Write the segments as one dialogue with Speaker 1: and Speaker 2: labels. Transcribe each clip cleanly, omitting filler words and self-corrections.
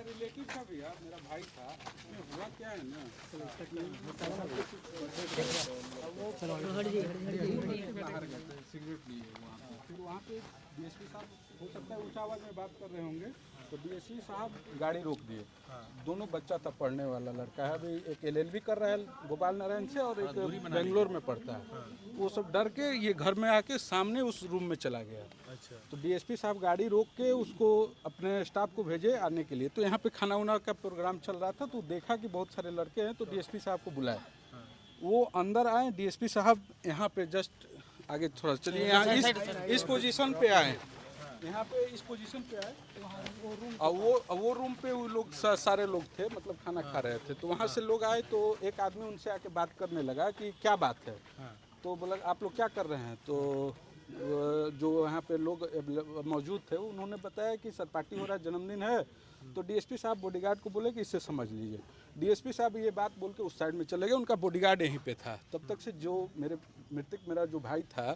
Speaker 1: Relative था भैया, मेरा भाई था। उसमें हुआ क्या है ना, बाहर गए थे सिगरेट लिए वहाँ पे, फिर वहाँ पे डीएसपी साहब हो सकता है ऊंचा आवाज में बात कर रहे होंगे, तो डीएसपी साहब गाड़ी रोक दिए। दोनों बच्चा था, पढ़ने वाला लड़का है, अभी एक एलएलबी कर रहा है गोपाल नारायण से और एक बेंगलोर में पढ़ता है। वो सब डर के ये घर में आके सामने उस रूम में चला गया।
Speaker 2: अच्छा।
Speaker 1: तो डीएसपी साहब गाड़ी रोक के उसको अपने स्टाफ को भेजे आने के लिए। तो यहाँ पे खाना उना का प्रोग्राम चल रहा था, तो देखा कि बहुत सारे लड़के हैं, तो डीएसपी साहब को बुलाया। वो अंदर आए, डीएसपी साहब यहाँ पे जस्ट आगे थोड़ा चलिए, यहाँ इस पोजीशन पे आए, यहाँ पे इस पोजीशन पे आए, और वो रूम पे वो लोग सारे लोग थे, मतलब खाना खा रहे थे। तो वहाँ से लोग आए, तो एक आदमी उनसे आके बात करने लगा कि क्या बात है। तो बोला आप लोग क्या कर रहे हैं। तो जो यहाँ पे लोग मौजूद थे उन्होंने बताया कि सर पार्टी हो रहा है, जन्मदिन है। तो डीएसपी साहब बॉडीगार्ड को बोले कि इससे समझ लीजिए। डीएसपी साहब ये बात बोल के उस साइड में चले गए, उनका बॉडीगार्ड यहीं पे था। तब तक से जो मेरा जो भाई था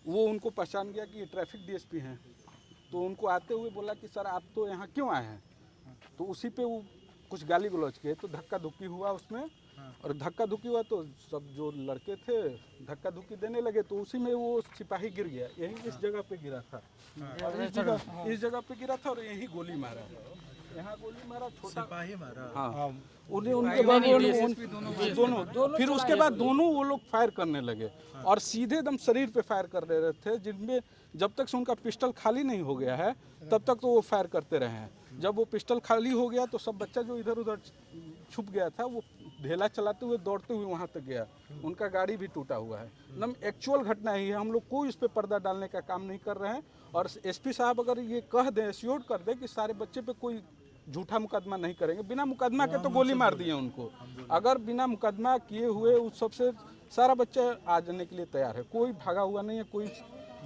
Speaker 1: वो उनको पहचान गया कि ये ट्रैफिक डीएसपी हैं। तो उनको आते हुए बोला कि सर आप तो यहाँ क्यों आए हैं। तो उसी पे वो कुछ गाली गलौज किए, तो धक्का धुक्की हुआ उसमें, और धक्का धुक्की हुआ तो सब जो लड़के थे धक्का धुक्की देने लगे। तो उसी में वो सिपाही गिर गया, यही इस जगह पे गिरा था, और इस जगह पे गिरा था, और यही गोली मारा, यहाँ गोली मारा, छोटा सिपाही मारा। हाँ, उनके बाद दोनों फिर उसके बाद दोनों वो लोग फायर करने लगे, और सीधे एकदम शरीर पे फायर कर रहे थे, जिनमें जब तक से उनका पिस्टल खाली नहीं हो गया है तब तक तो वो फायर करते रहे हैं। जब वो पिस्टल खाली हो गया तो सब बच्चा जो इधर उधर छुप गया था वो ढेला चलाते हुए दौड़ते हुए वहाँ तक गया, उनका गाड़ी भी टूटा हुआ है। एकदम एक्चुअल घटना ही है, हम लोग कोई इस पर पर्दा डालने का काम नहीं कर रहे हैं। और एसपी साहब अगर ये कह दें, एश्योर कर दें कि सारे बच्चे पे कोई झूठा मुकदमा नहीं करेंगे, बिना मुकदमा के तो गोली मार दिए उनको, अगर बिना मुकदमा किए हुए उस सबसे सारा बच्चा आ जाने के लिए तैयार है। कोई भागा हुआ नहीं है, कोई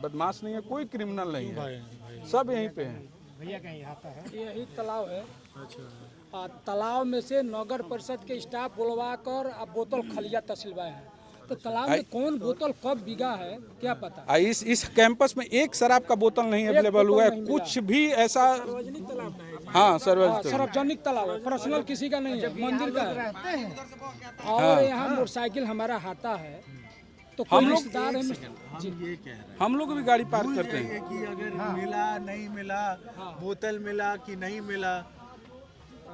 Speaker 1: बदमाश नहीं है, कोई क्रिमिनल नहीं है, सब यहीं पे हैं।
Speaker 3: भैया कहीं आता है, यही तालाब है।
Speaker 2: अच्छा।
Speaker 3: तालाब में से नगर परिषद के स्टाफ बुलवा कर अब बोतल खलिया तहसीलवाए हैं। तो तालाब में कौन बोतल कब बिगा है क्या पता।
Speaker 1: इस कैंपस में एक शराब का बोतल नहीं अवेलेबल हुआ है, कुछ भी ऐसा। हाँ,
Speaker 3: सार्वजनिक तालाब है, पर्सनल किसी का नहीं है, मंदिर का है। और यहाँ मोटरसाइकिल हमारा हाथा है, तो
Speaker 1: हम लोग
Speaker 2: ये कह रहे हैं,
Speaker 1: हम लोग भी गाड़ी पार्क करते हैं
Speaker 2: कि अगर मिला नहीं मिला, बोतल मिला कि नहीं मिला,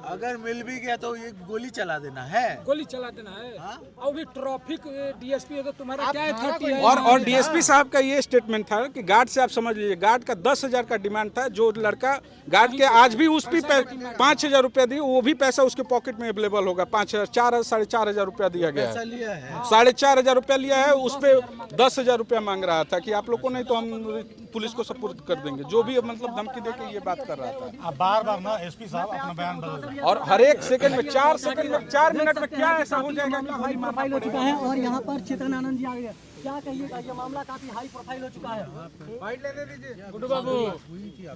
Speaker 2: अगर मिल भी गया तो ये गोली चला देना है,
Speaker 3: गोली चला देना है। और भी ट्रैफिक डीएसपी है तो तुम्हारा क्या अथॉरिटी है।
Speaker 1: और डीएसपी साहब का ये स्टेटमेंट था कि गार्ड से आप समझ लीजिए, गार्ड का 10,000 का डिमांड था। जो लड़का गार्ड के आज भी उस पर 5,000 रुपया दिए, वो भी पैसा उसके पॉकेट में अवेलेबल होगा। 5,000 4,500 रुपया दिया गया है, 4,500 रुपया लिया है, उस पर 10,000 रुपया मांग रहा था कि आप लोग को नहीं तो हम पुलिस को सपुर्द कर देंगे, जो भी मतलब धमकी दे के ये बात कर रहा था।
Speaker 4: बार बार ना एसपी साहब अपना बयान बदल,
Speaker 1: और हर एक सेकंड में 4 सेकंड में 4 मिनट में क्या ऐसा हो जाएगा कि
Speaker 5: हाई प्रोफाइल हो चुका है। और यहाँ पर चेतन आनंद जी आ गए, क्या कहिएगा, ये मामला काफी हाई प्रोफाइल हो चुका है।
Speaker 1: फाइट लेने दीजिए
Speaker 5: गुड्डू बाबू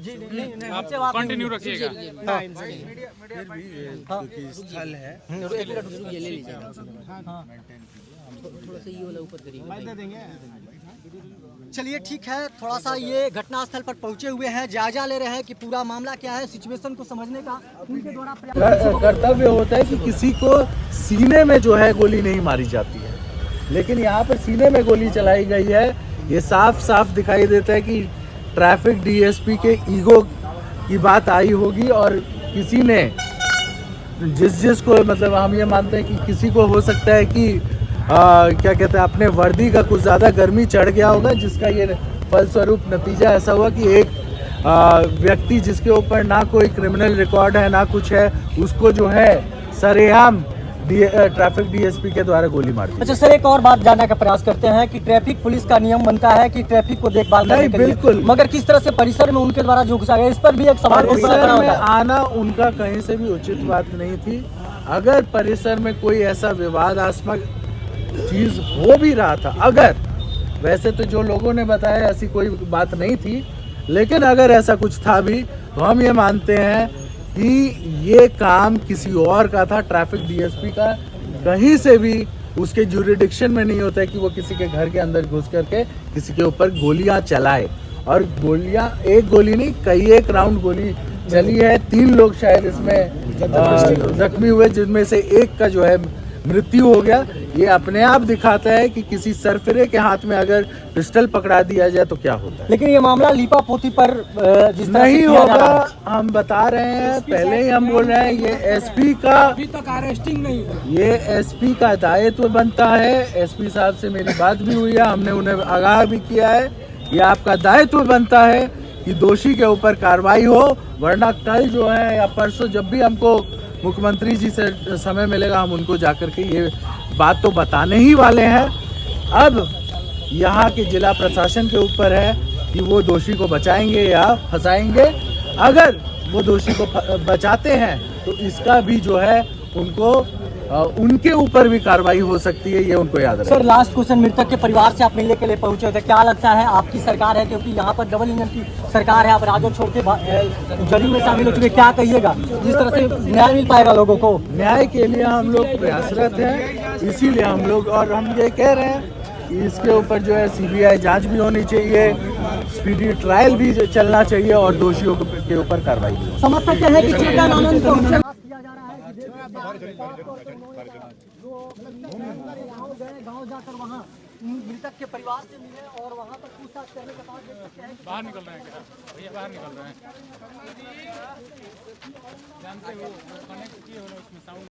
Speaker 5: जी, नहीं आपसे बात
Speaker 6: कंटिन्यू रखिएगा।
Speaker 2: फिर भी क्योंकि स्थल है,
Speaker 5: ये ले लीजिएगा, थोड़ा सा ये वाला ऊपर करिए। चलिए ठीक है, थोड़ा सा ये घटनास्थल पर पहुंचे हुए हैं, जायजा ले रहे हैं कि पूरा मामला क्या है, सिचुएशन को समझने का उनके द्वारा
Speaker 2: कर्तव्य होता है कि किसी को सीने में जो है गोली नहीं मारी जाती है, लेकिन यहाँ पर सीने में गोली चलाई गई है। ये साफ साफ दिखाई देता है कि ट्रैफिक डीएसपी के ईगो की बात आई होगी, और किसी ने जिसको मतलब हम ये मानते हैं कि किसी को हो सकता है कि क्या कहते हैं अपने वर्दी का कुछ ज़्यादा गर्मी चढ़ गया होगा, जिसका ये फलस्वरूप नतीजा ऐसा हुआ कि एक व्यक्ति जिसके ऊपर ना कोई क्रिमिनल रिकॉर्ड है ना कुछ है, उसको जो है सरेआम ट्रैफिक डीएसपी के द्वारा गोली मार दी।
Speaker 5: अच्छा सर, एक और बात जानने का प्रयास करते हैं कि ट्रैफिक पुलिस का नियम बनता है कि ट्रैफिक को देखभाल करने के लिए,
Speaker 2: बिल्कुल, मगर
Speaker 5: किस तरह से परिसर में उनके द्वारा जो घुसा गया, इस पर भी एक सवाल
Speaker 2: परिसर में आना उनका कहीं से भी उचित बात नहीं थी। अगर परिसर में कोई ऐसा विवादास्पद चीज हो भी रहा था, अगर वैसे तो जो लोगों ने बताया ऐसी कोई बात नहीं थी, लेकिन अगर ऐसा कुछ था भी तो हम ये मानते हैं कि ये काम किसी और का था, ट्रैफिक डीएसपी का। कहीं से भी उसके ज्यूरिडिक्शन में नहीं होता है कि वो किसी के घर के अंदर घुस करके किसी के ऊपर गोलियां चलाए, और गोलियां एक गोली नहीं कई एक राउंड गोली चली है। 3 लोग शायद इसमें जख्मी हुए, जिनमें से एक का जो है मृत्यु हो गया। ये अपने आप दिखाता है कि किसी सरफिरे के हाथ में अगर पिस्टल पकड़ा दिया जाए तो क्या होता है।
Speaker 5: लेकिन ये मामला लीपा पोती पर जिस तरह से
Speaker 2: नहीं
Speaker 5: किया जा
Speaker 2: होगा,
Speaker 5: रहा है।
Speaker 2: हम बता रहे हैं, पहले ही हम बोल रहे हैं, ये एसपी का,
Speaker 3: अभी तक अरेस्टिंग नहीं हुई।
Speaker 2: ये एसपी का दायित्व बनता है। एसपी साहब से मेरी बात भी हुई है, हमने उन्हें आगाह भी किया है। ये आपका दायित्व बनता है कि दोषी के ऊपर कार्रवाई हो, वरना कल जो है या परसों जब भी हमको मुख्यमंत्री जी से समय मिलेगा, हम उनको जाकर के ये बात तो बताने ही वाले हैं। अब यहाँ के जिला प्रशासन के ऊपर है कि वो दोषी को बचाएंगे या फंसाएंगे। अगर वो दोषी को बचाते हैं तो इसका भी जो है उनको उनके ऊपर भी कार्रवाई हो सकती है, ये उनको याद रखना।
Speaker 5: सर लास्ट क्वेश्चन, मृतक के परिवार से आप मिलने के लिए पहुंचे थे, क्या लगता है आपकी सरकार है, क्योंकि यहाँ पर डबल इंजन की सरकार है, आप राजद छोड़ के जदयू में शामिल हो चुके, क्या कहिएगा, जिस तरह से न्याय मिल पाएगा लोगों को?
Speaker 2: न्याय के लिए हम लोग प्रयासरत हैं, इसीलिए हम लोग, और हम ये कह रहे हैं कि इसके ऊपर जो है सीबीआई जांच भी होनी चाहिए, स्पीडी ट्रायल भी चलना चाहिए और दोषियों के ऊपर कार्रवाई भी हो।
Speaker 5: समझ सकते हैं कि चेतन आनंद को किया जा रहा है गाँव जाकर वहाँ मृतक के परिवार से मिले और वहाँ पर पूछताछ करने के बाद देख सकते हैं
Speaker 4: बाहर निकल रहे हैं क्या भैया, बाहर निकल रहे हैं, जानते हो कनेक्ट किए हो ना उसमें साउंड